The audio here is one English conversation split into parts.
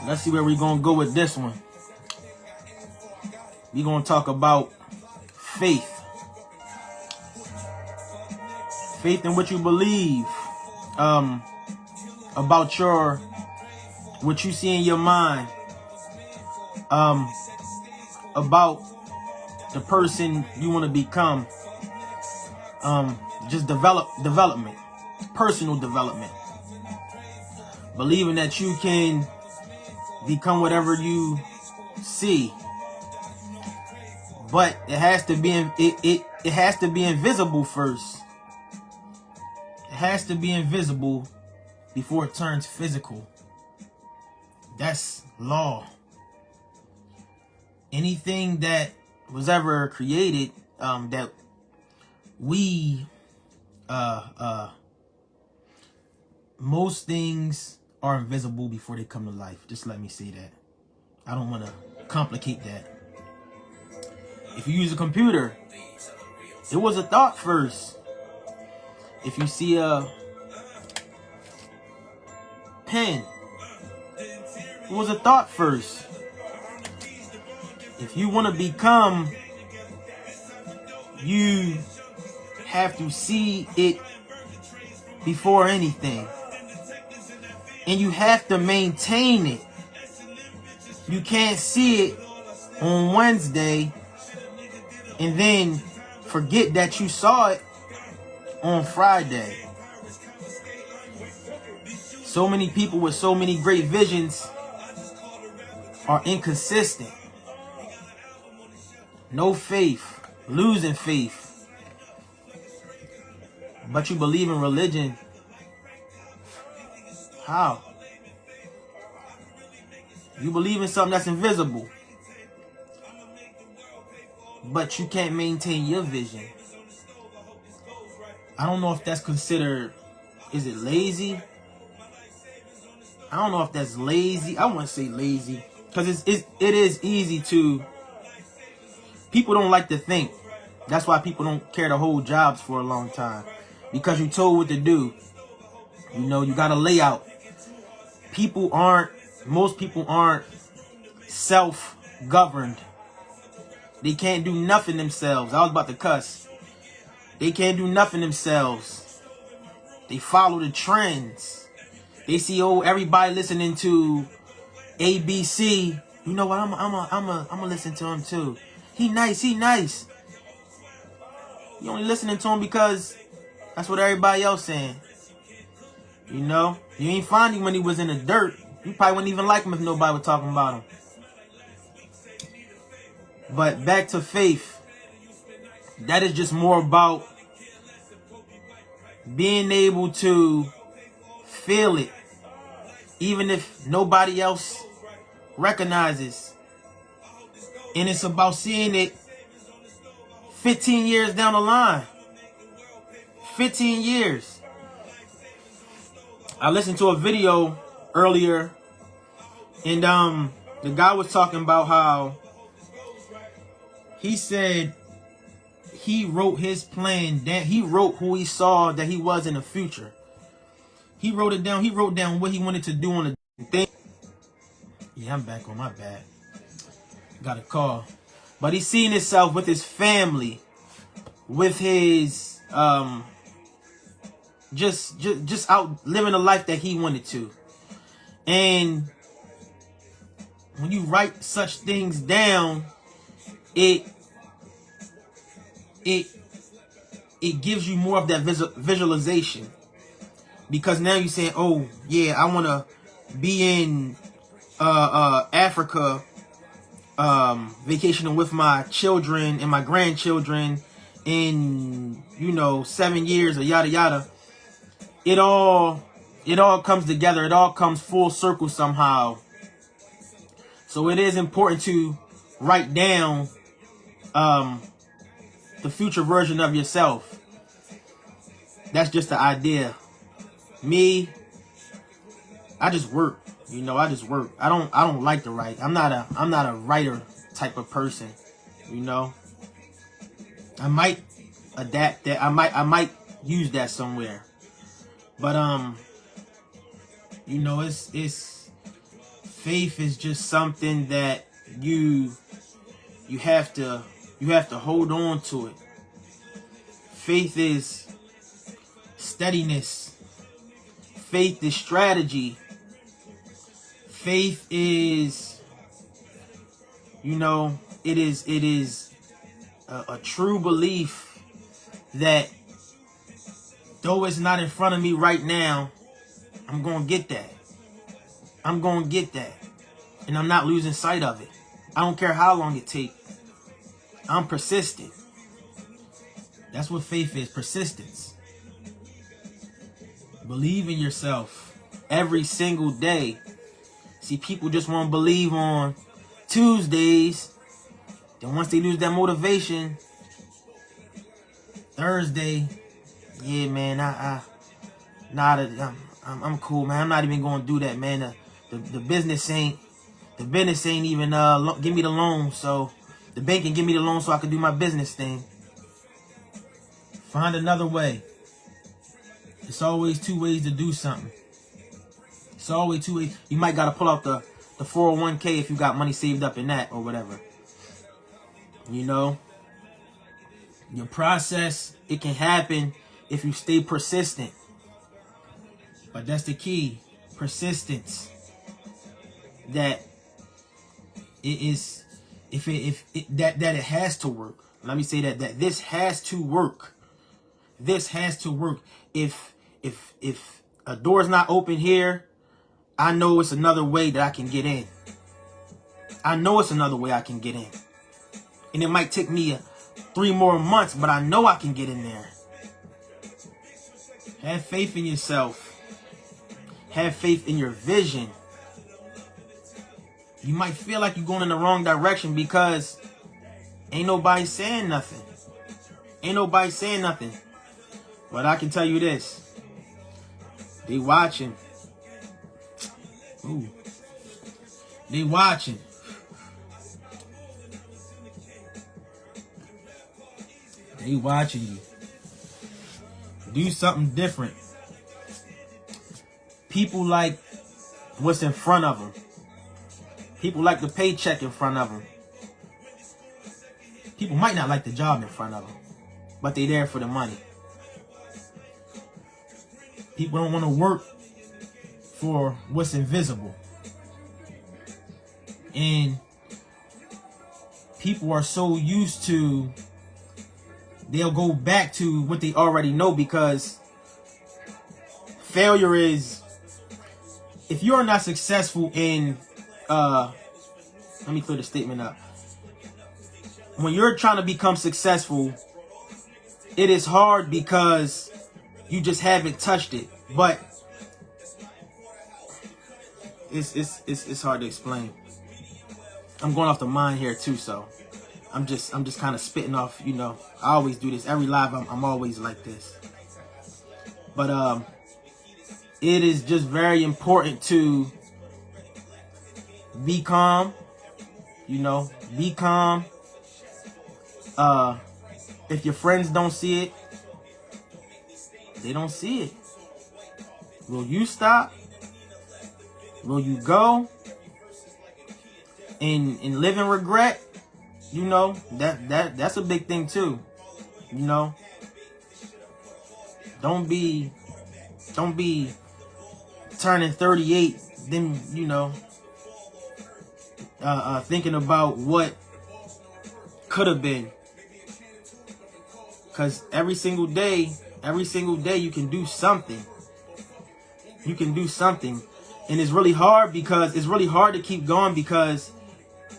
Let's see where we're going to go with this one. We're going to talk about faith. Faith in what you believe. About what you see in your mind. About the person you want to become. Just development. Personal development. Believing that you can become whatever you see. But it has to be it has to be invisible first. It has to be invisible before it turns physical. That's law. Anything that was ever created, that we most things are invisible before they come to life. Just let me say that. I don't want to complicate that. If you use a computer, it was a thought first. If you see a pen, it was a thought first. If you want to become, you have to see it before anything. And you have to maintain it. You can't see it on Wednesday and then forget that you saw it on Friday. So many people with so many great visions are inconsistent. No faith, losing faith. But you believe in religion. How? You believe in something that's invisible, but you can't maintain your vision. I don't know if that's considered, is it lazy? I don't know if that's lazy. I wouldn't say lazy, because it is easy to, people don't like to think. That's why people don't care to hold jobs for a long time, because you're told what to do. You know, you got a layout. Most people aren't self-governed. They can't do nothing themselves. I was about to cuss. They can't do nothing themselves. They follow the trends. They see, everybody listening to ABC. You know what? I'm a listen to him too. He nice. You only listening to him because that's what everybody else saying. You know, you ain't find him when he was in the dirt. You probably wouldn't even like him if nobody was talking about him. But back to faith. That is just more about being able to feel it, even if nobody else recognizes. And it's about seeing it 15 years down the line. 15 years. I listened to a video earlier, and the guy was talking about how he said he wrote his plan down. He wrote who he saw that he was in the future. He wrote it down. He wrote down what he wanted to do on the thing. Yeah, I'm back on my bad. Got a call. But he's seeing himself with his family, with his just out living the life that he wanted to. And when you write such things down, it gives you more of that visualization, because now you're saying, oh yeah, I want to be in Africa, vacationing with my children and my grandchildren in 7 years, or yada yada. It all comes together. It all comes full circle somehow. So it is important to write down the future version of yourself. That's just the idea. Me, I just work. I just work. I don't like to write. I'm not a writer type of person. I might adapt that. I might use that somewhere. But it's faith is just something that you have to hold on to it. Faith is steadiness. Faith is strategy. Faith is, it is a true belief that though it's not in front of me right now, I'm going to get that. I'm going to get that. And I'm not losing sight of it. I don't care how long it takes. I'm persistent. That's what faith is, persistence. Believe in yourself every single day. See, people just want to believe on Tuesdays. Then once they lose that motivation, Thursday, yeah, man, I'm cool, man. I'm not even going to do that, man. The business ain't even give me the loan, so the bank can give me the loan so I can do my business thing. Find another way. It's always two ways to do something. It's always two ways. You might got to pull out the 401k if you got money saved up in that or whatever. Your process, it can happen if you stay persistent. But that's the key. Persistence. That it is, that it has to work. Let me say that this has to work. This has to work. If a door's not open here, I know it's another way that I can get in. I know it's another way I can get in. And it might take me 3 more months, but I know I can get in there. Have faith in yourself. Have faith in your vision. You might feel like you're going in the wrong direction because ain't nobody saying nothing. Ain't nobody saying nothing. But I can tell you this. They watching. Ooh. They watching. They watching you. Do something different. People like what's in front of them. People like the paycheck in front of them. People might not like the job in front of them, but they there for the money. People don't want to work for what's invisible. And people are so used to, they'll go back to what they already know because failure is, if you're not successful in, let me clear the statement up. When you're trying to become successful, it is hard because you just haven't touched it. But it's hard to explain. I'm going off the mind here too, so I'm just kind of spitting off, I always do this. Every live I'm always like this. But it is just very important to be calm, be calm. If your friends don't see it, they don't see it. Will you stop? Will you go and live in regret? That's a big thing too. Don't be turning 38, then thinking about what could have been. Because every single day you can do something. You can do something. And it's really hard to keep going because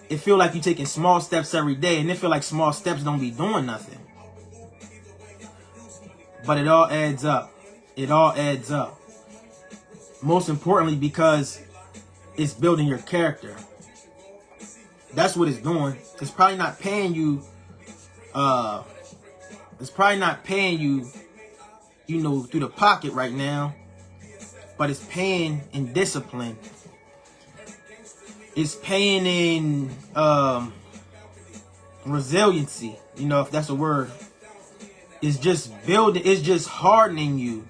it feel like you're taking small steps every day, and it feel like small steps don't be doing nothing. But it all adds up. It all adds up. Most importantly, because it's building your character. That's what it's doing. It's probably not paying you. Through the pocket right now. But it's paying in discipline. It's paying in resiliency. If that's a word. It's just building. It's just hardening you.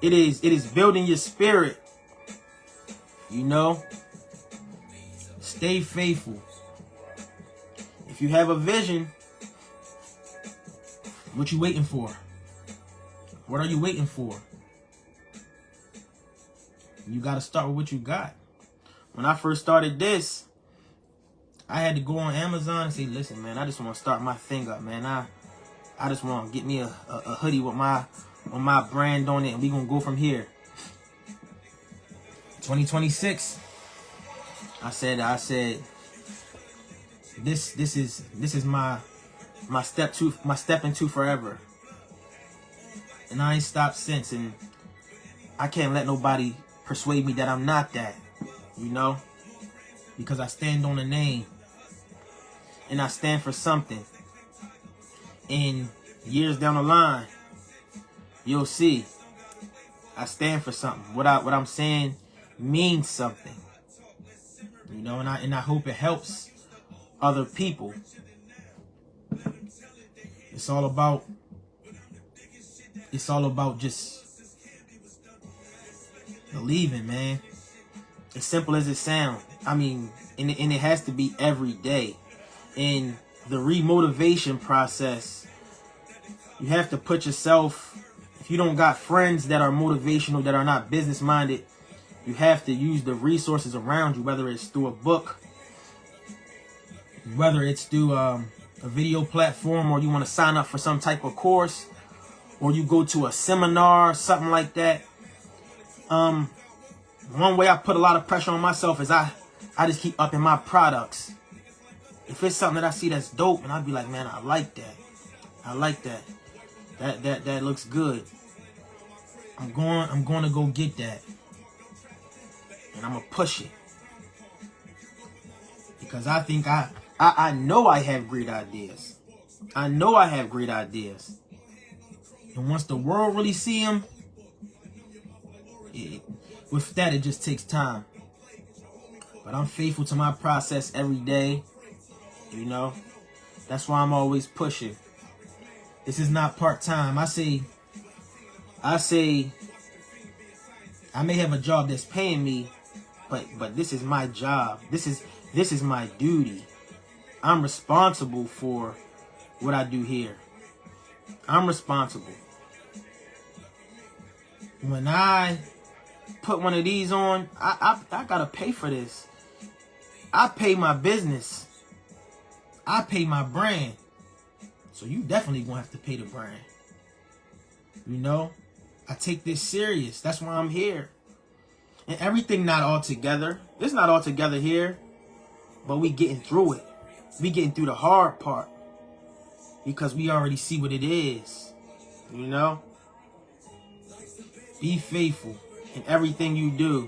It is building your spirit. Stay faithful. If you have a vision, what you waiting for? What are you waiting for? You got to start with what you got. When I first started this, I had to go on Amazon and say, listen, man, I just want to start my thing up, man. I just want to get me a hoodie with my brand on it, and we going to go from here. 2026, I said this is my step into forever. And I ain't stopped since, and I can't let nobody persuade me that I'm not that, you know, because I stand on a name and I stand for something. And years down the line, you'll see I stand for something. What I'm saying means something, you know, and I hope it helps other people. It's all about just believing, man. As simple as it sounds. I mean, and it has to be every day. In the remotivation process, you have to put yourself, if you don't got friends that are motivational, that are not business minded, you have to use the resources around you, whether it's through a book, whether it's through a video platform, or you want to sign up for some type of course, or you go to a seminar, something like that. One way I put a lot of pressure on myself is I just keep upping my products. If it's something that I see that's dope, and I'd be like, man, I like that. I like that. That looks good. I'm going to go get that. And I'm going to push it. Because I think I know I have great ideas. I know I have great ideas. And once the world really see them, with that, it just takes time. But I'm faithful to my process every day. You know, that's why I'm always pushing. This is not part-time. I say, I may have a job that's paying me, but this is my job. This is my duty. I'm responsible for what I do here. I'm responsible. When I put one of these on, I gotta pay for this. I pay my business. I pay my brand. So you definitely gonna have to pay the brand. You know, I take this serious. That's why I'm here. And everything not all together. It's not all together here, but we getting through it. We getting through the hard part because we already see what it is. You know, be faithful in everything you do.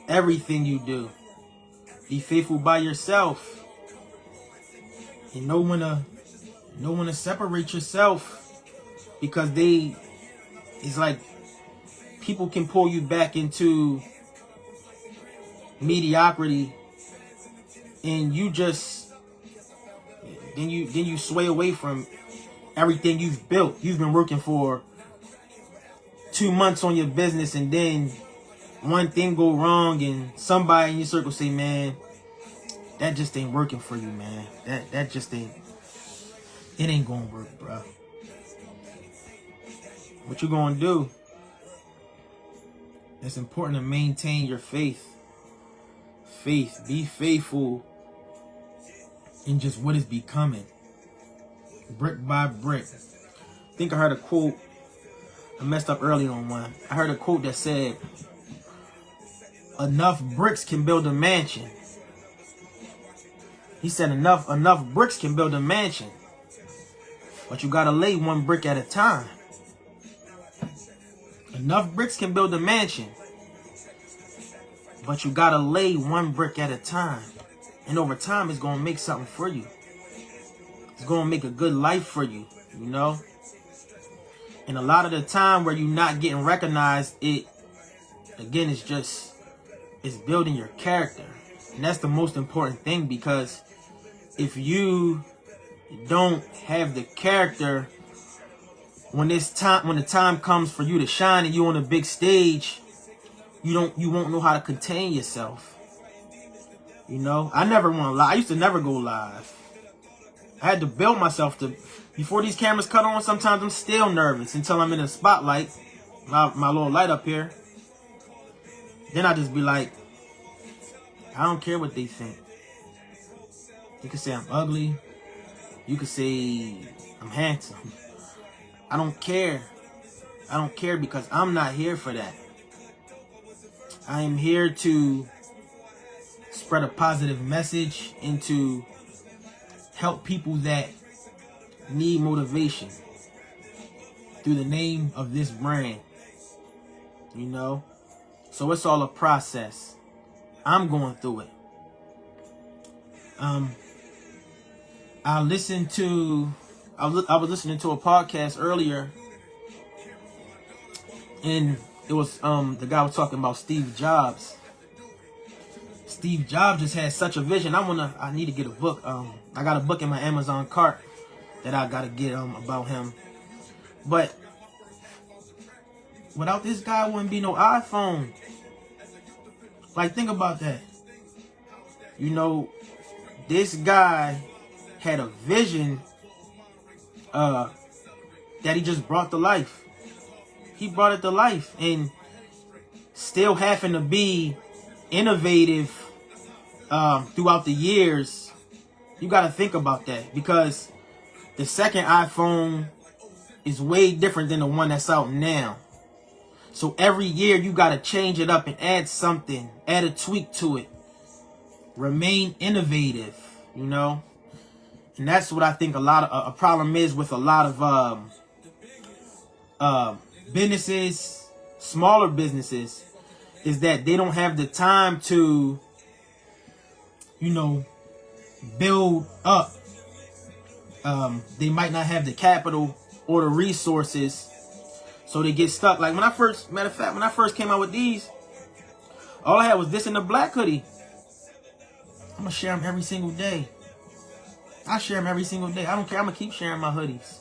Everything you do. Be faithful by yourself. And know when to separate yourself, because it's like people can pull you back into mediocrity, and you just then you sway away from everything you've built. You've been working for 2 months on your business, and then one thing go wrong, and somebody in your circle say, man, that just ain't working for you, man. That just ain't. It ain't gonna work, bro. What you gonna do? It's important to maintain your faith. Be faithful in just what is becoming. Brick by brick. I think I heard a quote. I messed up early on one. I heard a quote that said, enough bricks can build a mansion. He said enough bricks can build a mansion. But you gotta lay one brick at a time. Enough bricks can build a mansion. But you gotta lay one brick at a time. And over time, it's gonna make something for you. It's gonna make a good life for you, you know? And a lot of the time where you're not getting recognized, it's building your character. And that's the most important thing, because if you don't have the character, when the time comes for you to shine and you on a big stage, you won't know how to contain yourself. You know, I never want to lie. I used to never go live. I had to build myself to, before these cameras cut on, sometimes I'm still nervous until I'm in the spotlight, my little light up here. Then I just be like, I don't care what they think. You can say I'm ugly. You can say I'm handsome. I don't care. I don't care because I'm not here for that. I am here to spread a positive message and to help people that need motivation through the name of this brand. You know? So it's all a process. I'm going through it. I was listening to a podcast earlier, and it was the guy was talking about Steve Jobs. Steve Jobs just had such a vision. I need to get a book. I got a book in my Amazon cart that I gotta get about him. But without this guy, wouldn't be no iPhone. Like, think about that. You know, this guy had a vision that he just brought to life. He brought it to life, and still having to be innovative throughout the years. You got to think about that, because the second iPhone is way different than the one that's out now. So every year you got to change it up and add something, add a tweak to it. Remain innovative, you know? And that's what I think a problem is with a lot of businesses, smaller businesses, is that they don't have the time to, you know, build up. They might not have the capital or the resources, so they get stuck. Like when I first came out with these, all I had was this and the black hoodie. I'm gonna share them every single day. I share them every single day. I don't care. I'm gonna keep sharing my hoodies.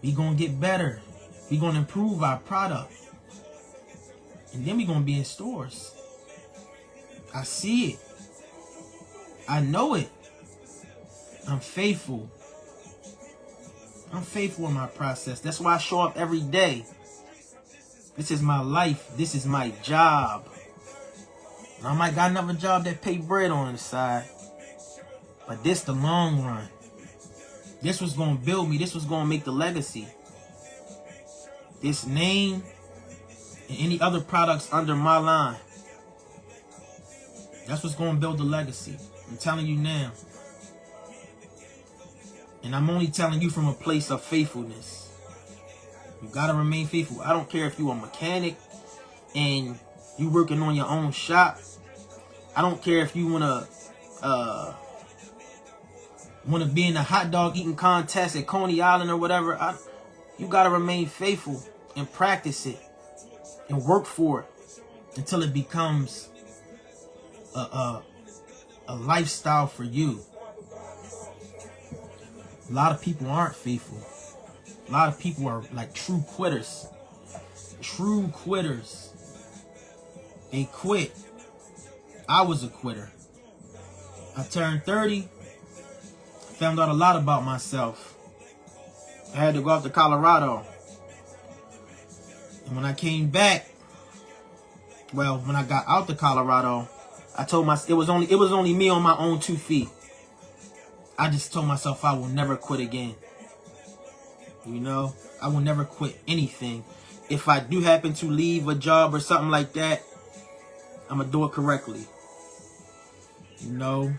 We gonna get better. We gonna improve our product, and then we gonna be in stores. I see it. I know it. I'm faithful. I'm faithful in my process. That's why I show up every day. This is my life. This is my job. And I might got another job that pay bread on the side, but this the long run. This was gonna build me. This was gonna make the legacy. This name and any other products under my line. That's what's gonna build the legacy. I'm telling you now. And I'm only telling you from a place of faithfulness. You gotta remain faithful. I don't care if you're a mechanic and you working on your own shop. I don't care if you wanna be in a hot dog eating contest at Coney Island or whatever. You gotta remain faithful and practice it and work for it until it becomes a lifestyle for you. A lot of people aren't faithful. A lot of people are like true quitters. True quitters. They quit. I was a quitter. I turned 30. Found out a lot about myself. I had to go out to Colorado. And when I came back, well, when I got out to Colorado, I told myself it was only me on my own 2 feet. I just told myself I will never quit again. You know, I will never quit anything. If I do happen to leave a job or something like that, I'm gonna do it correctly. You know,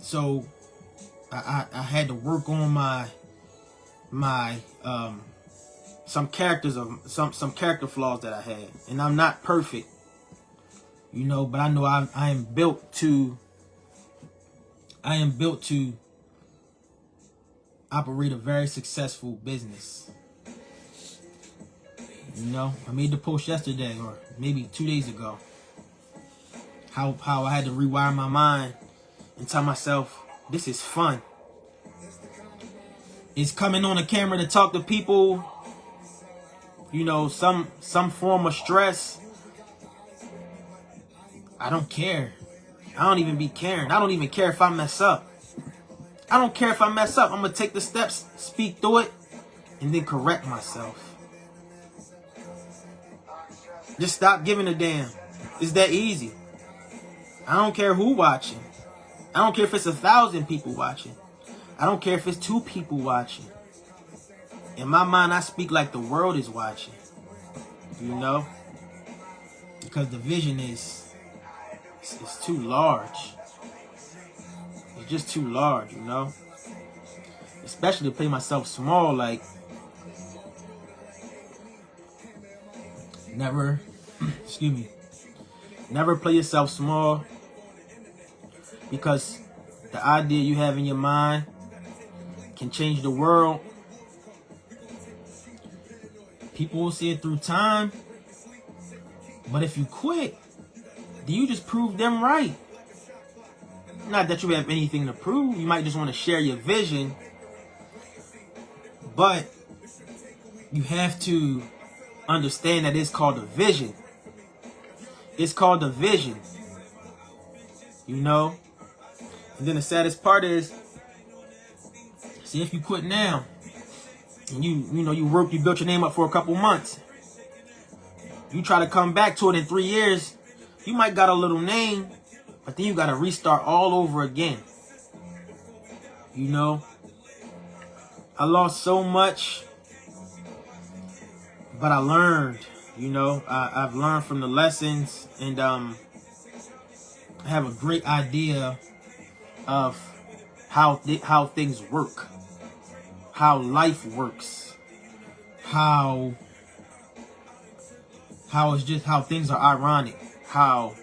so I had to work on my some character flaws that I had, and I'm not perfect. You know, but I know I am built to operate a very successful business. You know, I made the post yesterday or maybe 2 days ago. How I had to rewire my mind and tell myself, this is fun. It's coming on a camera to talk to people, you know, some form of stress. I don't care. I don't even be caring. I don't even care if I mess up. I don't care if I mess up. I'm going to take the steps, speak through it, and then correct myself. Just stop giving a damn. It's that easy. I don't care who watching. I don't care if it's 1,000 people watching. I don't care if it's 2 people watching. In my mind, I speak like the world is watching. You know? Because the vision is it's too large. It's just too large, you know? Especially to play myself small, like never, excuse me, never play yourself small, because the idea you have in your mind can change the world. People will see it through time, but if you quit, then you just prove them right. Not that you have anything to prove. You might just want to share your vision, but you have to understand that it's called a vision. It's called a vision. You know? And then the saddest part is, see, if you quit now, and you built your name up for a couple months, you try to come back to it in 3 years, you might got a little name, but then you got to restart all over again. You know? I lost so much, but I learned. You know, I've learned from the lessons, and I have a great idea of how things work, how life works, how it's just how things are ironic, how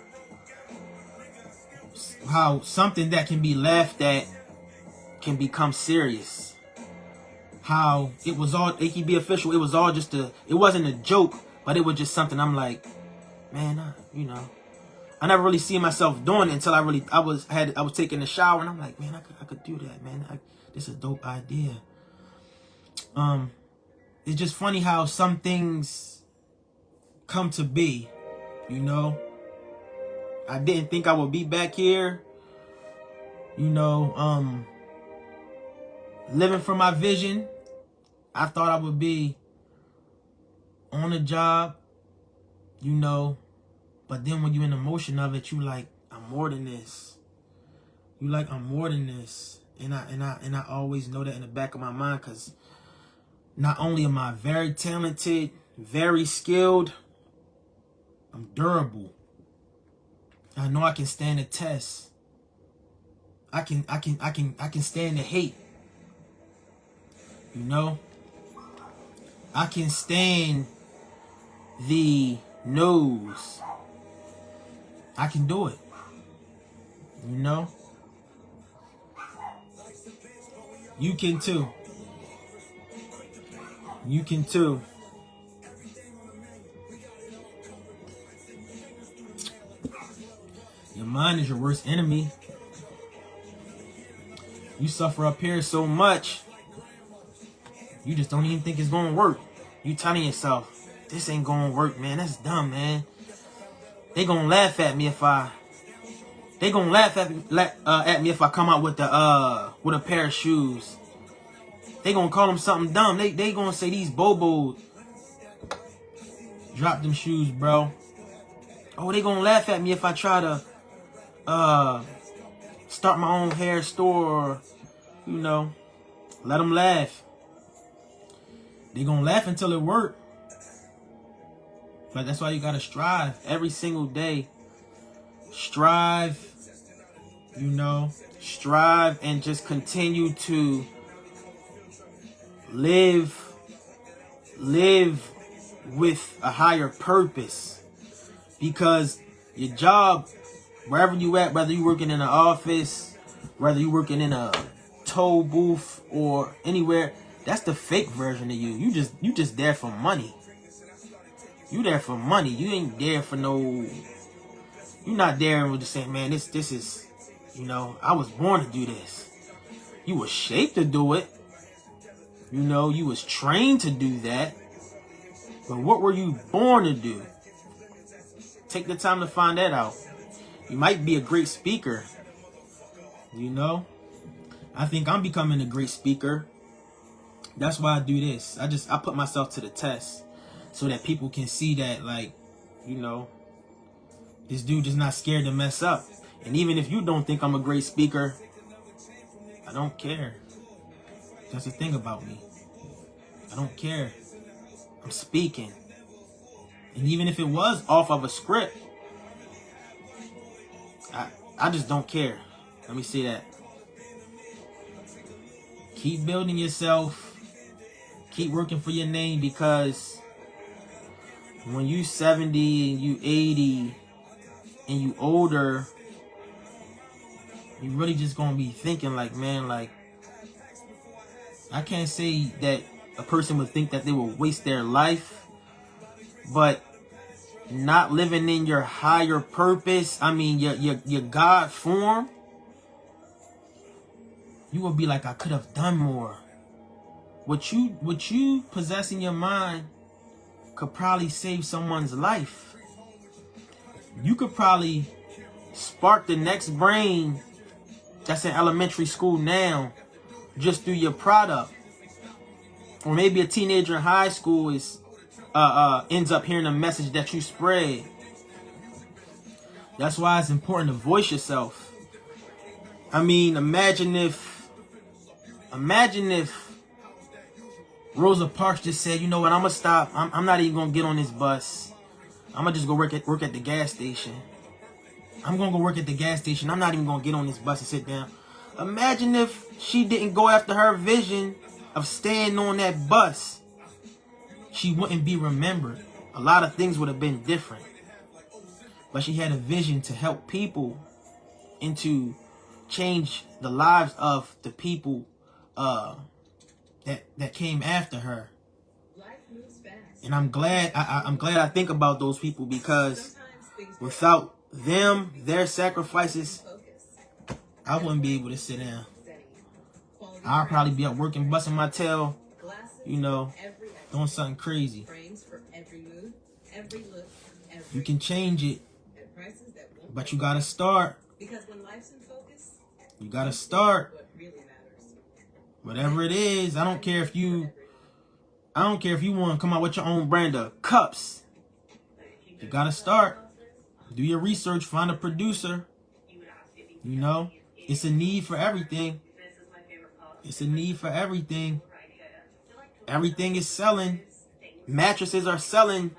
something that can be laughed at can become serious, how it can be official. It was all just it wasn't a joke, but it was just something I'm like, man, I never really seen myself doing it until I was taking a shower, and I'm like, man, I could do that, man. This is a dope idea. It's just funny how some things come to be, you know. I didn't think I would be back here, you know, living for my vision. I thought I would be on a job, you know, but then when you're in the motion of it, you like, I'm more than this. You like, I'm more than this. And I always know that in the back of my mind, because not only am I very talented, very skilled, I'm durable. I know I can stand the test. I can stand the hate. You know? I can stand the no's. I can do it. You know? You can too. You can too. Your mind is your worst enemy. You suffer up here so much, you just don't even think it's gonna work. You telling yourself, this ain't gonna work, man. That's dumb, man. They gonna laugh at me if I. They gonna laugh at me if I come out with a pair of shoes. They gonna call them something dumb. They gonna say these bobos. Drop them shoes, bro. Oh, they gonna laugh at me if I try to start my own hair store, or, you know, let them laugh. They gonna laugh until it work. But that's why you gotta strive every single day. Strive, you know, strive and just continue to live with a higher purpose. Because your job, wherever you at, whether you working in an office, whether you working in a toll booth or anywhere, that's the fake version of you. You just there for money. You there for money. You ain't there for no. You're not there with just saying, man, this is, you know, I was born to do this. You was shaped to do it. You know, you was trained to do that. But what were you born to do? Take the time to find that out. You might be a great speaker. You know, I think I'm becoming a great speaker. That's why I do this. I put myself to the test so that people can see that, like, you know, this dude is not scared to mess up. And even if you don't think I'm a great speaker, I don't care. That's the thing about me. I don't care. I'm speaking. And even if it was off of a script, I just don't care. Let me say that. Keep building yourself. Keep working for your name, because when you 70 and you 80 and you older, you really just gonna be thinking like, man, like, I can't say that a person would think that they will waste their life, but not living in your higher purpose, I mean your God form, you will be like, I could have done more. What you possess in your mind could probably save someone's life. You could probably spark the next brain that's in elementary school now just through your product. Or maybe a teenager in high school ends up hearing a message that you spread. That's why it's important to voice yourself. I mean, imagine if Rosa Parks just said, you know what, I'm gonna stop. I'm not even gonna get on this bus. I'm gonna just go work at the gas station. I'm gonna go work at the gas station. I'm not even gonna get on this bus and sit down. Imagine if she didn't go after her vision of staying on that bus. She wouldn't be remembered. A lot of things would have been different. But she had a vision to help people and to change the lives of the people that came after her. And I'm glad I think about those people, because without them, their sacrifices, I wouldn't be able to sit down. I'll probably be up working, busting my tail, you know, doing something crazy. You can change it, but you gotta start. You gotta start. Whatever it is, I don't care if you want to come out with your own brand of cups. You gotta start. Do your research, find a producer. You know, it's a need for everything. It's a need for everything. Everything is selling. Mattresses are selling.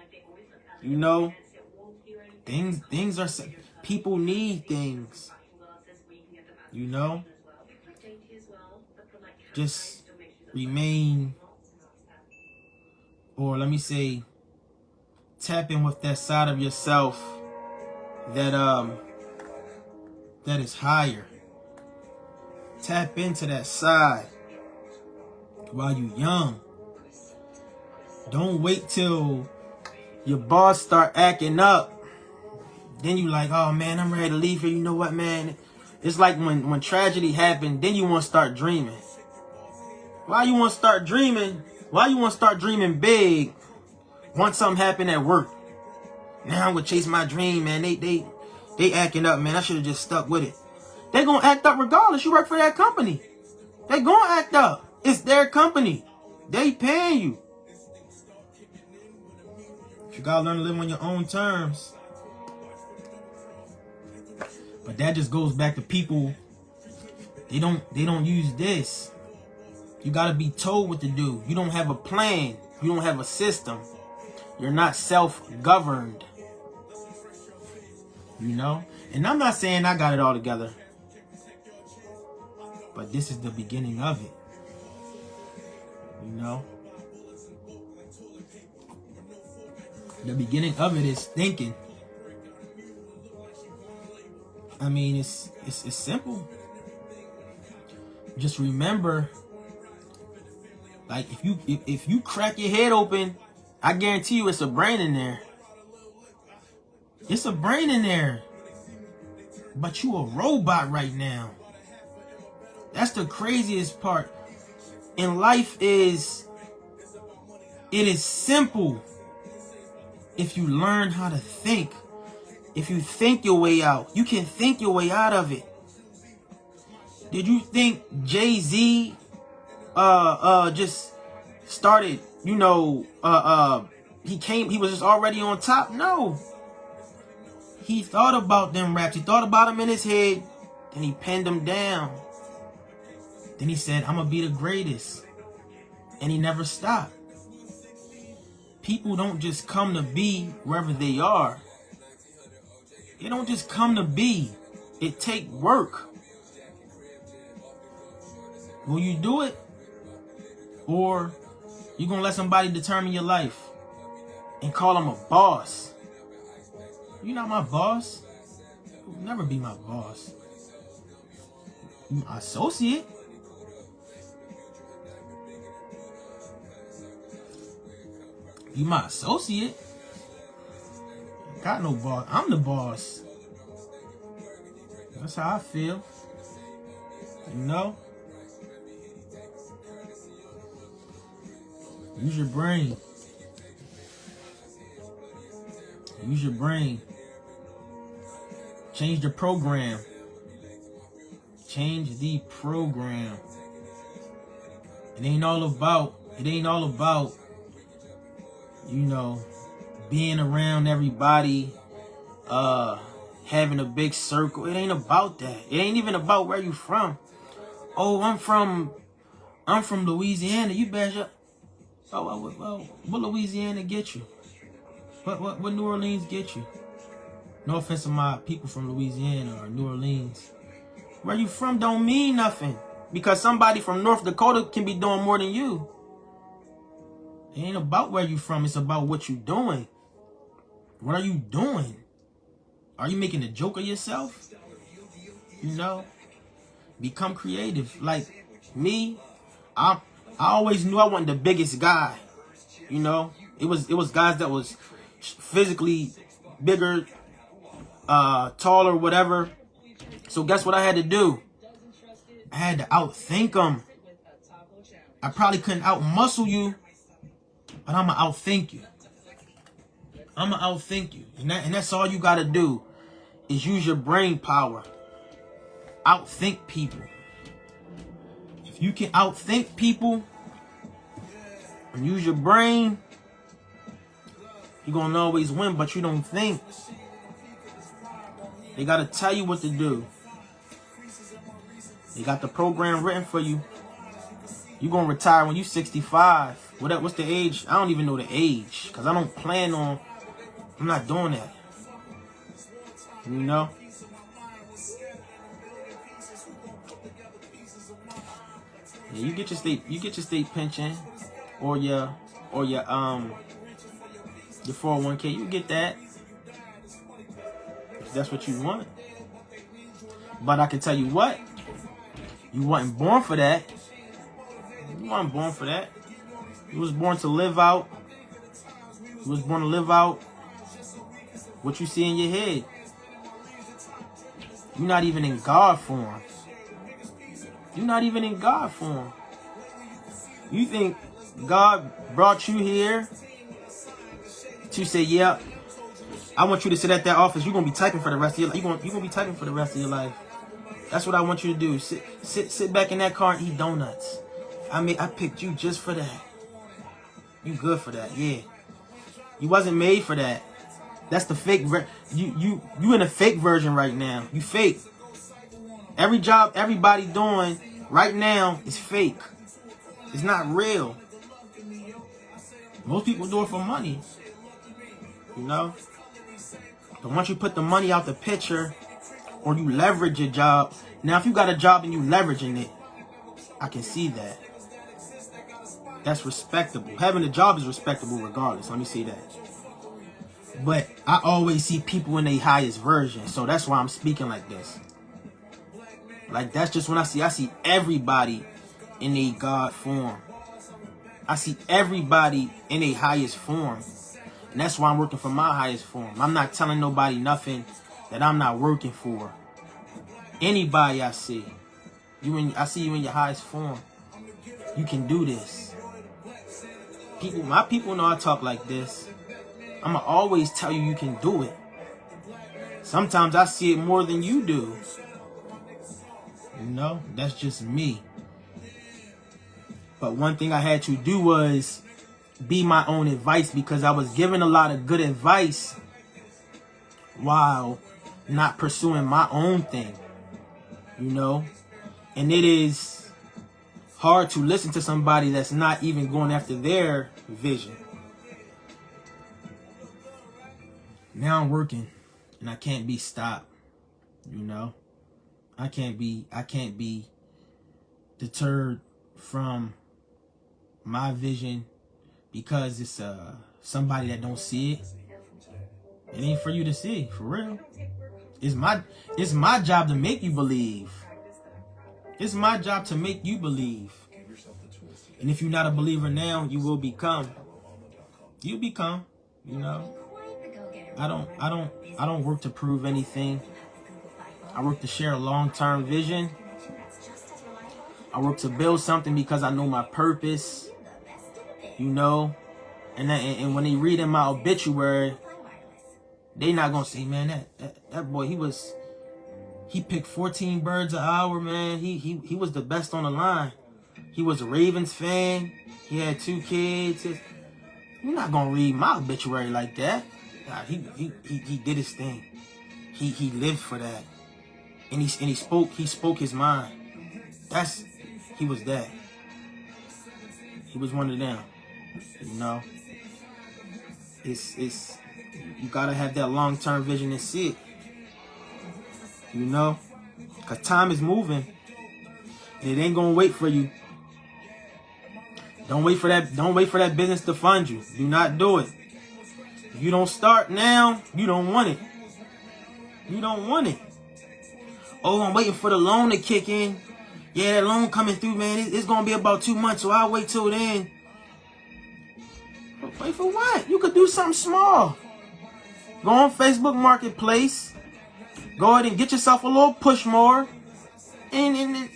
You know, things are people need things. You know, just remain, or let me say, tap in with that side of yourself that is higher. Tap into that side while you're young. Don't wait till your boss start acting up. Then you like, oh man, I'm ready to leave here. You know what, man? It's like when tragedy happened, then you want to start dreaming. Why you want to start dreaming? Why you want to start dreaming big once something happened at work? Now I'm going to chase my dream, man. They acting up, man. I should have just stuck with it. They going to act up regardless. You work for that company. They going to act up. It's their company. They paying you. You got to learn to live on your own terms. But that just goes back to people. They don't use this. You got to be told what to do. You don't have a plan. You don't have a system. You're not self-governed. You know? And I'm not saying I got it all together. But this is the beginning of it. You know? The beginning of it is thinking. I mean, it's simple. Just remember, like, if you crack your head open, I guarantee you it's a brain in there. It's a brain in there. But you a robot right now. That's the craziest part. In life it is simple if you learn how to think. If you think your way out, you can think your way out of it. Did you think Jay-Z just started, you know, he was just already on top? No. He thought about them raps. He thought about them in his head, and he penned them down. Then he said, I'm going to be the greatest. And he never stopped. People don't just come to be wherever they are. They don't just come to be. It take work. Will you do it? Or you going to let somebody determine your life and call them a boss? You're not my boss. You'll never be my boss. You're my associate. You my associate. Got no boss. I'm the boss. That's how I feel. You know? Use your brain. Use your brain. Change the program. Change the program. It ain't all about, you know, being around everybody, having a big circle. It ain't about that. It ain't even about where you from. Oh, I'm from Louisiana. You better. Oh, what Louisiana get you? What New Orleans get you? No offense to my people from Louisiana or New Orleans. Where you from don't mean nothing. Because somebody from North Dakota can be doing more than you. It ain't about where you from. It's about what you doing. What are you doing? Are you making a joke of yourself? You know? Become creative. Like me, I always knew I wasn't the biggest guy. You know? It was guys that was physically bigger, taller, whatever. So guess what I had to do? I had to outthink them. I probably couldn't outmuscle you, but I'ma outthink you. I'ma outthink you. And that's all you gotta do is use your brain power. Outthink people. If you can outthink people and use your brain, you're gonna always win, but you don't think. They gotta tell you what to do. They got the program written for you. You're gonna retire when you're 65. What's the age? I don't even know the age. Because I don't plan on... I'm not doing that. You know? Yeah, you get your state pension or your 401k. You get that. If that's what you want. But I can tell you what. You wasn't born for that. You weren't born for that. You was born to live out. You was born to live out what you see in your head. You're not even in God form. You're not even in God form. You think God brought you here to say, yeah, I want you to sit at that office. You're going to be typing for the rest of your life. You're going to be typing for the rest of your life. That's what I want you to do. Sit back in that car and eat donuts. I picked you just for that. You good for that, yeah. You wasn't made for that. That's the fake. You in a fake version right now. You fake. Every job everybody doing right now is fake. It's not real. Most people do it for money. You know? But once you put the money out the picture, or you leverage your job. Now, if you got a job and you leveraging it, I can see that. That's respectable. Having a job is respectable regardless. Let me see that. But I always see people in their highest version. So that's why I'm speaking like this. Like, that's just when I see everybody in their God form. I see everybody in their highest form. And that's why I'm working for my highest form. I'm not telling nobody nothing that I'm not working for. Anybody I see. I see you in your highest form. You can do this. My people know I talk like this. I'ma always tell you can do it. Sometimes I see it more than you do. You know, that's just me. But one thing I had to do was be my own advice, because I was given a lot of good advice while not pursuing my own thing. You know, and it is hard to listen to somebody that's not even going after their vision. Now I'm working and I can't be stopped. You know, I can't be deterred from my vision because it's somebody that don't see it. It ain't for you to see, for real. It's my job to make you believe. It's my job to make you believe. And if you're not a believer now, you will become. You become, you know. I don't work to prove anything. I work to share a long-term vision. I work to build something because I know my purpose. You know. And when they read in my obituary, they not gonna say, man, that boy, he picked 14 birds an hour, man. He was the best on the line. He was a Ravens fan. He had 2 kids. You're not gonna read my obituary like that. God, he did his thing. He lived for that. And he spoke his mind. He was that. He was one of them. You know. It's you gotta have that long-term vision and see it. You know? Because time is moving. And it ain't gonna wait for you. Don't wait for that business to fund you. Do not do it. If you don't start now, you don't want it. You don't want it. Oh, I'm waiting for the loan to kick in. Yeah, that loan coming through, man. It's gonna be about 2 months, so I'll wait till then. Wait for what? You could do something small. Go on Facebook Marketplace. Go ahead and get yourself a little push more. And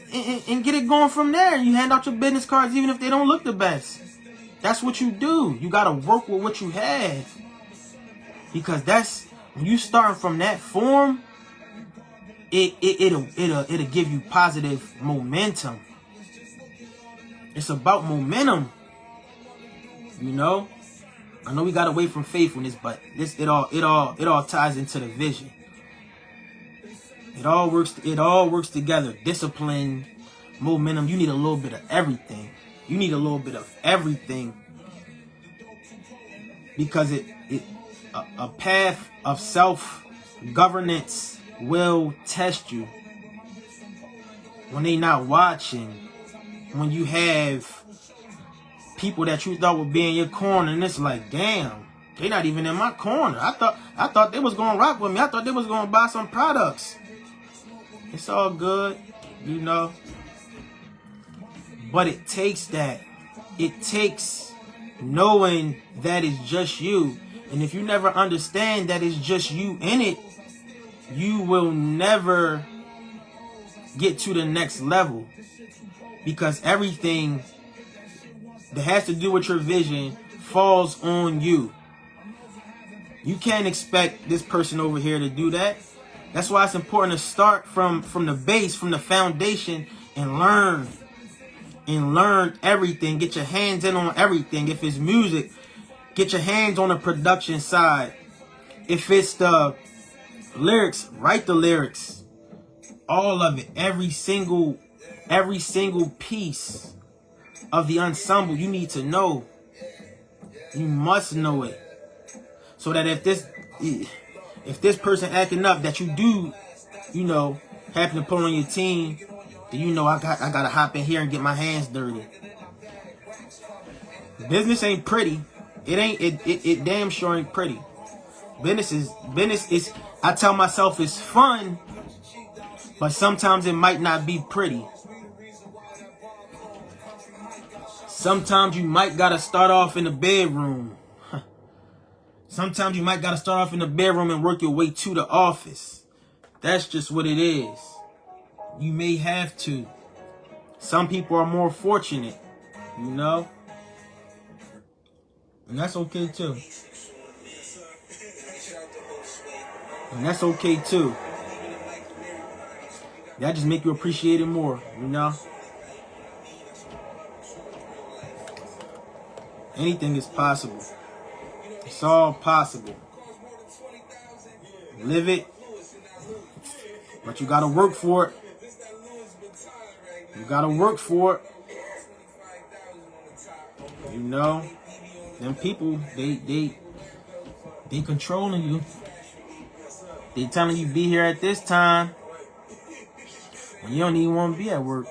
get it going from there. You hand out your business cards even if they don't look the best. That's what you do. You got to work with what you have. Because that's, when you start from that form, it'll give you positive momentum. It's about momentum. You know? I know we got away from faithfulness, but it all ties into the vision. It all works together. Discipline, momentum. You need a little bit of everything. You need a little bit of everything. Because a path of self-governance will test you. When they not watching, when you have people that you thought would be in your corner, and it's like, damn, they not even in my corner. I thought they was gonna rock with me. I thought they was gonna buy some products. It's all good, you know. But it takes that. It takes knowing that it's just you. And if you never understand that it's just you in it, you will never get to the next level. Because everything that has to do with your vision falls on you. You can't expect this person over here to do that. That's why it's important to start from the base, from the foundation, and learn. And learn everything. Get your hands in on everything. If it's music, get your hands on the production side. If it's the lyrics, write the lyrics. All of it. Every single piece of the ensemble you need to know. You must know it. So that if this person acting up that you do, you know, happen to put on your team, then you know I gotta hop in here and get my hands dirty. Business ain't pretty. It damn sure ain't pretty. Business is I tell myself it's fun, but sometimes it might not be pretty. Sometimes you might gotta start off in the bedroom. Sometimes you might gotta start off in the bedroom and work your way to the office. That's just what it is. You may have to. Some people are more fortunate, you know? And that's okay too. And that's okay too. That just make you appreciate it more, you know? Anything is possible. It's all possible. Live it. But you gotta work for it. You gotta work for it. You know? Them people, they controlling you. They telling you be here at this time. And you don't even want to be at work.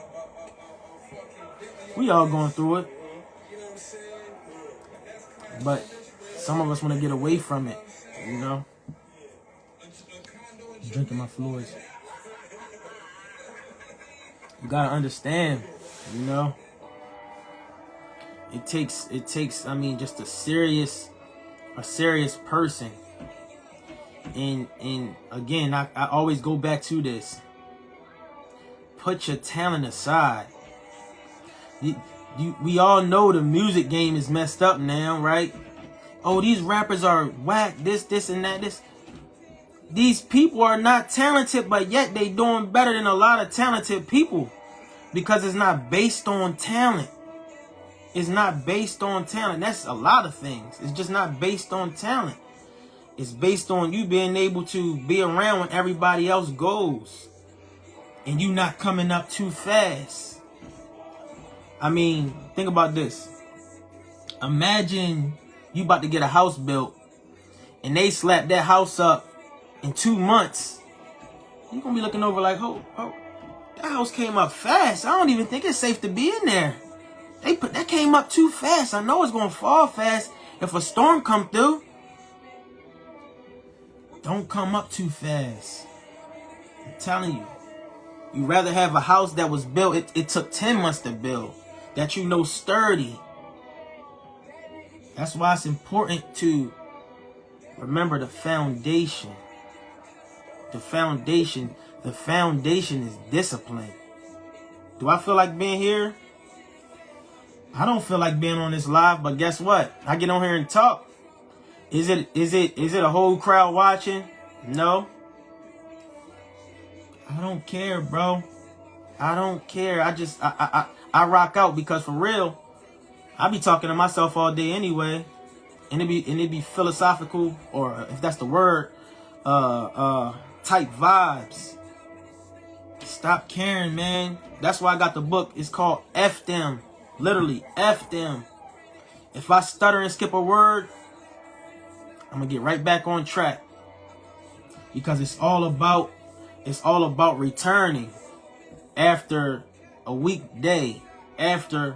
We all going through it. But some of us want to get away from it, you know? Drinking my fluids. You gotta understand, you know? It takes, I mean, just a serious person. And again, I always go back to this. Put your talent aside. We all know the music game is messed up now, right? Oh, these rappers are whack, this, and that, this. These people are not talented, but yet they doing better than a lot of talented people. Because it's not based on talent. It's not based on talent. That's a lot of things. It's just not based on talent. It's based on you being able to be around when everybody else goes. And you not coming up too fast. I mean, think about this. Imagine you about to get a house built and they slap that house up in 2 months. You're going to be looking over like, oh, that house came up fast. I don't even think it's safe to be in there. That came up too fast. I know it's going to fall fast if a storm come through. Don't come up too fast. I'm telling you. You'd rather have a house that was built, it took 10 months to build, that you know sturdy. That's why it's important to remember the foundation. The foundation is discipline. Do I feel like being here? I don't feel like being on this live, but guess what? I get on here and talk. Is it a whole crowd watching? No. I don't care, bro. I don't care. I rock out because for real, I be talking to myself all day anyway. And it be philosophical, or if that's the word, type vibes. Stop caring, man. That's why I got the book. It's called F Them. Literally, F Them. If I stutter and skip a word, I'm gonna get right back on track. Because it's all about returning after a weak day, after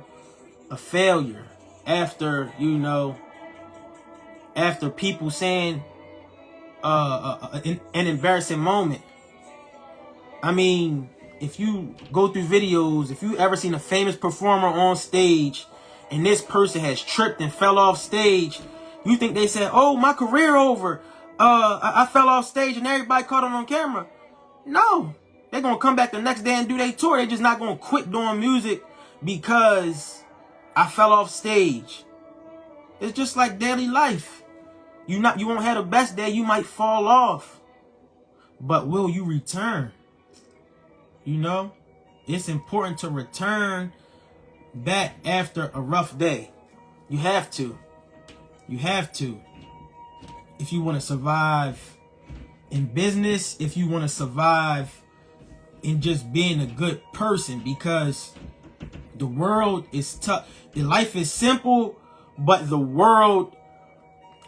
a failure, after, you know, after people saying an embarrassing moment. I mean, if you go through videos, if you ever seen a famous performer on stage and this person has tripped and fell off stage, you think they said, oh, my career over. I fell off stage and everybody caught him on camera. No. They're going to come back the next day and do their tour. They're just not going to quit doing music because I fell off stage. It's just like daily life. You won't have the best day. You might fall off. But will you return? You know? It's important to return back after a rough day. You have to. You have to. If you want to survive in business, if you want to survive in just being a good person, because the world is tough. The life is simple, but the world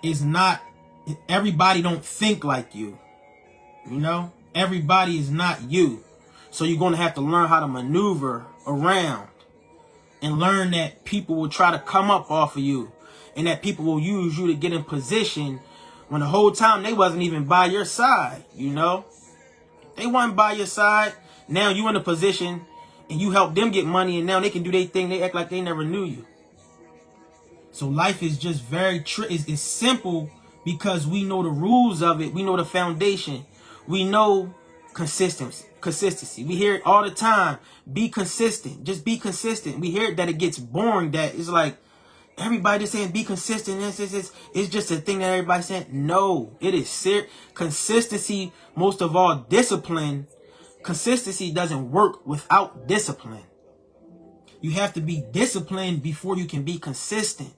is not. Everybody don't think like you. You know? Everybody is not you. So you're going to have to learn how to maneuver around and learn that people will try to come up off of you and that people will use you to get in position when the whole time they wasn't even by your side, you know? They weren't by your side. Now you in a position and you help them get money and now they can do their thing. They act like they never knew you. So life is just very it's simple because we know the rules of it. We know the foundation. We know consistency. We hear it all the time. Be consistent. Just be consistent. We hear it that it gets boring. That it's like, everybody just saying be consistent. It's just a thing that everybody's saying. No, it is serious. Consistency, most of all, discipline. Consistency doesn't work without discipline. You have to be disciplined before you can be consistent.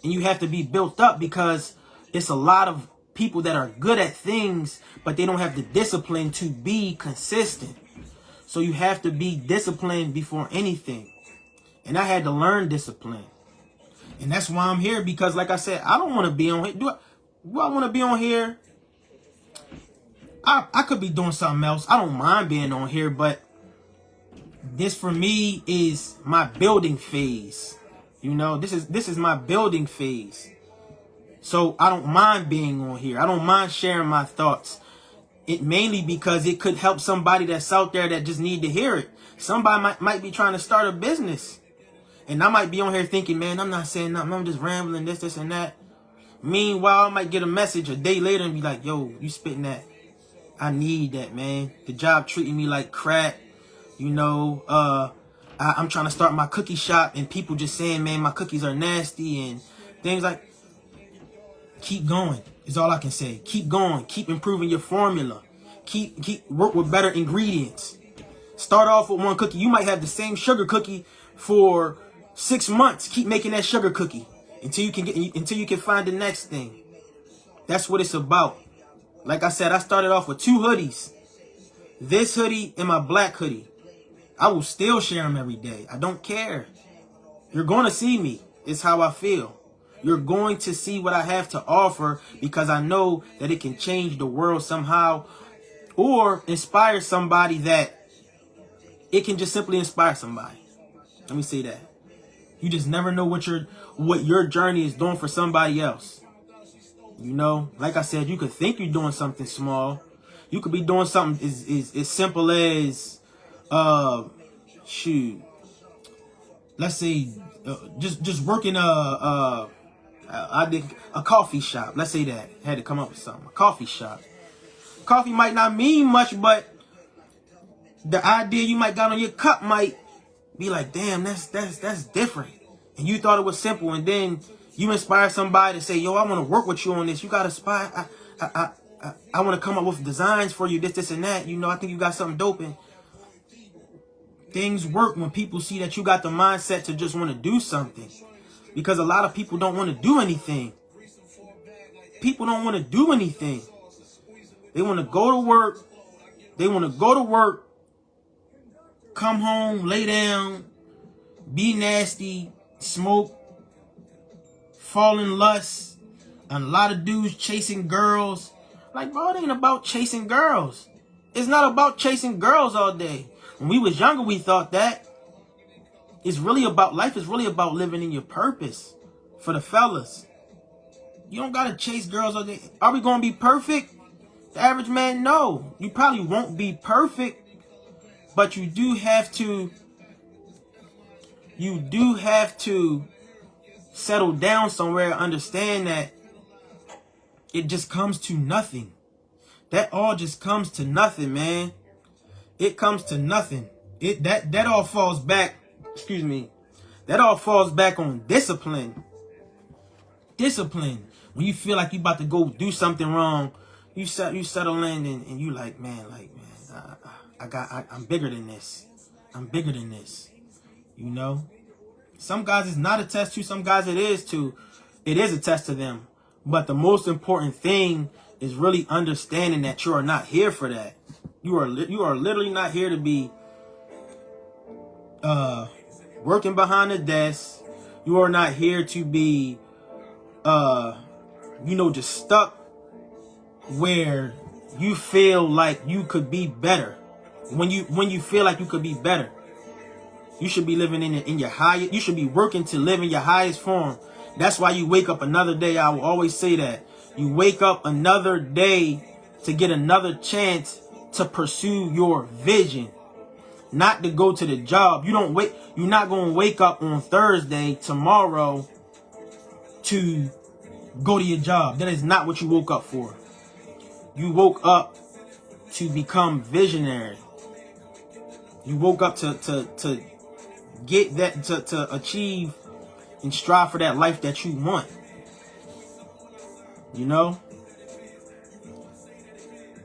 And you have to be built up, because it's a lot of people that are good at things, but they don't have the discipline to be consistent. So you have to be disciplined before anything. And I had to learn discipline. And that's why I'm here, because like I said, I don't want to be on here. Do I want to be on here? I could be doing something else. I don't mind being on here, but this for me is my building phase. You know, this is my building phase. So I don't mind being on here. I don't mind sharing my thoughts. It mainly because it could help somebody that's out there that just need to hear it. Somebody might be trying to start a business. And I might be on here thinking, man, I'm not saying nothing. I'm just rambling this, and that. Meanwhile, I might get a message a day later and be like, yo, you spitting that. I need that, man. The job treating me like crap. You know, I'm trying to start my cookie shop, and people just saying, man, my cookies are nasty and things like. Keep going is all I can say. Keep going. Keep improving your formula. Keep work with better ingredients. Start off with one cookie. You might have the same sugar cookie for 6 months. Keep making that sugar cookie until you can find the next thing. That's what it's about. Like I said, I started off with 2 hoodies. This hoodie and my black hoodie. I will still share them every day. I don't care. You're going to see me. It's how I feel. You're going to see what I have to offer, because I know that it can change the world somehow, or inspire somebody, that it can just simply inspire somebody. Let me say that. You just never know what your journey is doing for somebody else. You know, like I said, you could think you're doing something small. You could be doing something as simple as, let's say, just working I did a coffee shop. Let's say that. I had to come up with something. A coffee shop. Coffee might not mean much, but the idea you might got on your cup might be like, damn, that's different. And you thought it was simple, and then you inspire somebody to say, yo, I want to work with you on this. You got a spot. I want to come up with designs for you, this, and that. You know, I think you got something dope. And things work when people see that you got the mindset to just want to do something. Because a lot of people don't want to do anything. People don't want to do anything. They want to go to work. They want to go to work, come home, lay down, be nasty, smoke, fall in lust, and a lot of dudes chasing girls. Like, bro, it ain't about chasing girls. It's not about chasing girls all day. When we was younger, we thought that. It's really about, life is really about living in your purpose. For the fellas, you don't gotta chase girls all day. Are we gonna be perfect? The average man, no. You probably won't be perfect, but you do have to settle down somewhere and understand that it just comes to nothing. That all just comes to nothing, man. It comes to nothing. That all falls back. Excuse me. That all falls back on discipline. Discipline. When you feel like you about to go do something wrong, you settle in and you like, man, I'm bigger than this. I'm bigger than this. You know? Some guys it's not a test to, some guys it is to. It is a test to them. But the most important thing is really understanding that you are not here for that. You are literally not here to be working behind the desk. You are not here to be just stuck where you feel like you could be better. When you feel like you could be better, you should be living in your highest. You should be working to live in your highest form. That's why you wake up another day. I will always say that. You wake up another day to get another chance to pursue your vision, not to go to the job. You're not going to wake up on Thursday tomorrow to go to your job. That is not what you woke up for. You woke up to become visionary. You woke up to get that, to achieve and strive for that life that you want. You know?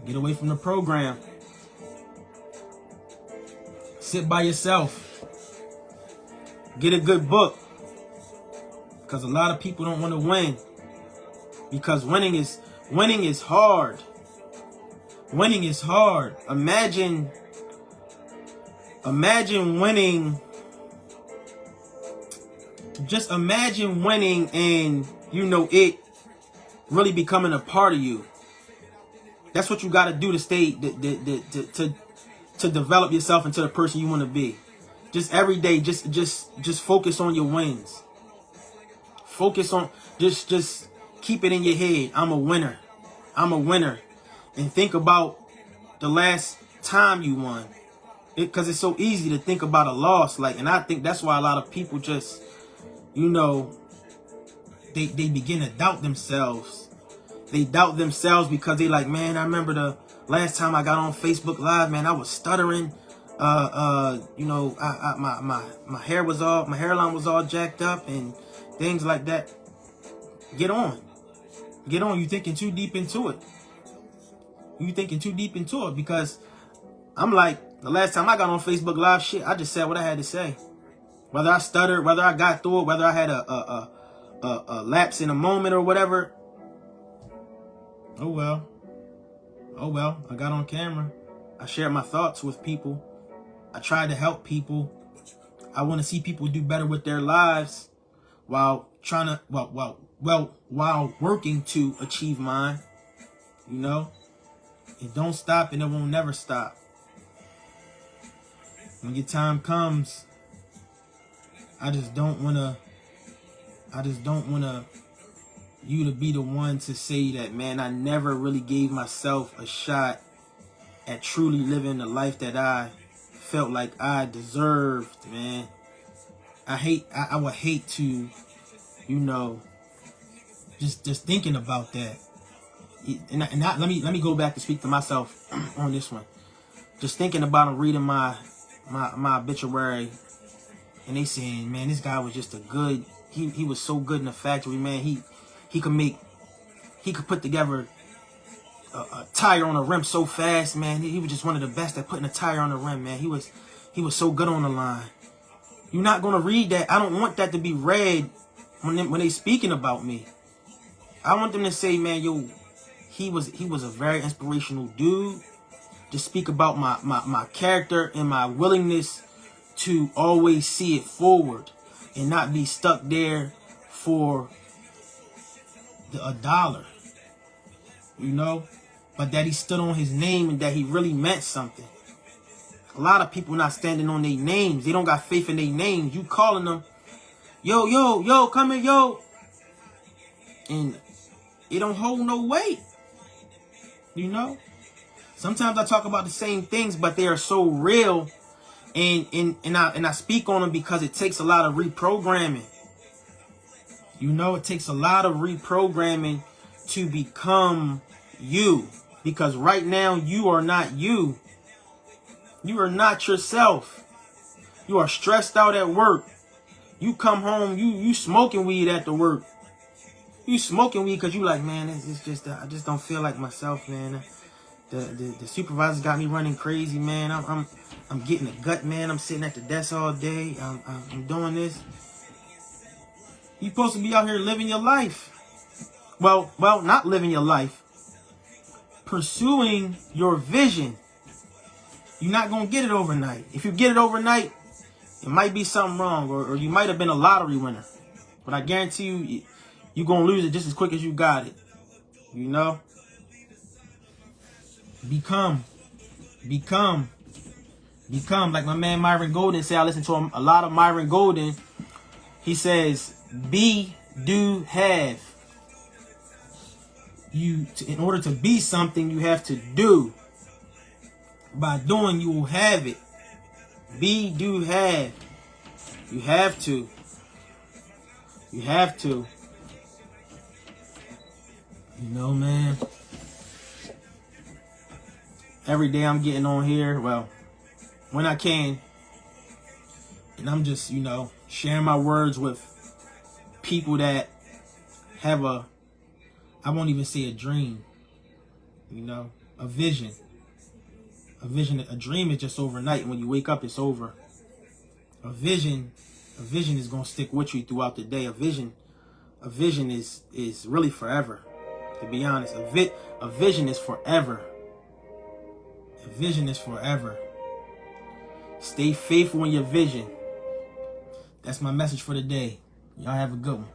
Get away from the program. Sit by yourself. Get a good book. Because a lot of people don't want to win. Because winning is hard. Winning is hard. Imagine winning. Just imagine winning and, you know, it really becoming a part of you. That's what you got to do to stay, to develop yourself into the person you want to be. Just every day, just focus on your wins. Focus on, just keep it in your head. I'm a winner. I'm a winner. And think about the last time you won. Because it's so easy to think about a loss. Like, and I think that's why a lot of people just, you know, they begin to doubt themselves. They doubt themselves because they like, man, I remember the last time I got on Facebook Live, man, I was stuttering. You know, my hairline was all jacked up and things like that. Get on. You thinking too deep into it. Because I'm like, the last time I got on Facebook Live, shit, I just said what I had to say. Whether I stuttered, whether I got through it, whether I had a lapse in a moment or whatever. Oh well. I got on camera. I shared my thoughts with people. I tried to help people. I want to see people do better with their lives while while working to achieve mine. You know? It don't stop and it won't never stop. When your time comes, I just don't wanna you to be the one to say that, man, I never really gave myself a shot at truly living the life that I felt like I deserved, man. I would hate to, you know, just thinking about that. Let me go back and speak to myself on this one. Just thinking about him, reading my obituary, and they saying, man, this guy was just a good. He was so good in the factory, man. He could put together a tire on a rim so fast, man. He was just one of the best at putting a tire on the rim, man. He was so good on the line. You're not gonna read that. I don't want that to be read when they speaking about me. I want them to say, man, yo, he was a very inspirational dude. Just speak about my character and my willingness to always see it forward and not be stuck there for a dollar, you know, but that he stood on his name and that he really meant something. A lot of people not standing on their names. They don't got faith in their names. You calling them, yo, come here, yo, and it don't hold no weight, you know. Sometimes I talk about the same things, but they are so real, and I speak on them because it takes a lot of reprogramming. You know, it takes a lot of reprogramming to become you. Because right now, you are not you. You are not yourself. You are stressed out at work. You come home, you smoking weed at the work. You smoking weed because you like, man, it's just, I just don't feel like myself, man. The supervisors got me running crazy, man. I'm getting a gut, man. I'm sitting at the desk all day. I'm doing this. You're supposed to be out here living your life. Well, not living your life. Pursuing your vision. You're not going to get it overnight. If you get it overnight, it might be something wrong. Or you might have been a lottery winner. But I guarantee you, you're going to lose it just as quick as you got it. You know? Become. Like my man Myron Golden said, I listen to a lot of Myron Golden. He says, be, do, have. In order to be something, you have to do. By doing, you will have it. Be, do, have. You have to. You have to. You know, man. Every day I'm getting on here, well, when I can. And I'm just, you know, sharing my words with people that have a, I won't even say a dream, you know, a vision. A vision, a dream is just overnight. When you wake up, it's over. A vision is gonna stick with you throughout the day. A vision is really forever. To be honest, a vision is forever. A vision is forever. Stay faithful in your vision. That's my message for the day. Y'all have a good one.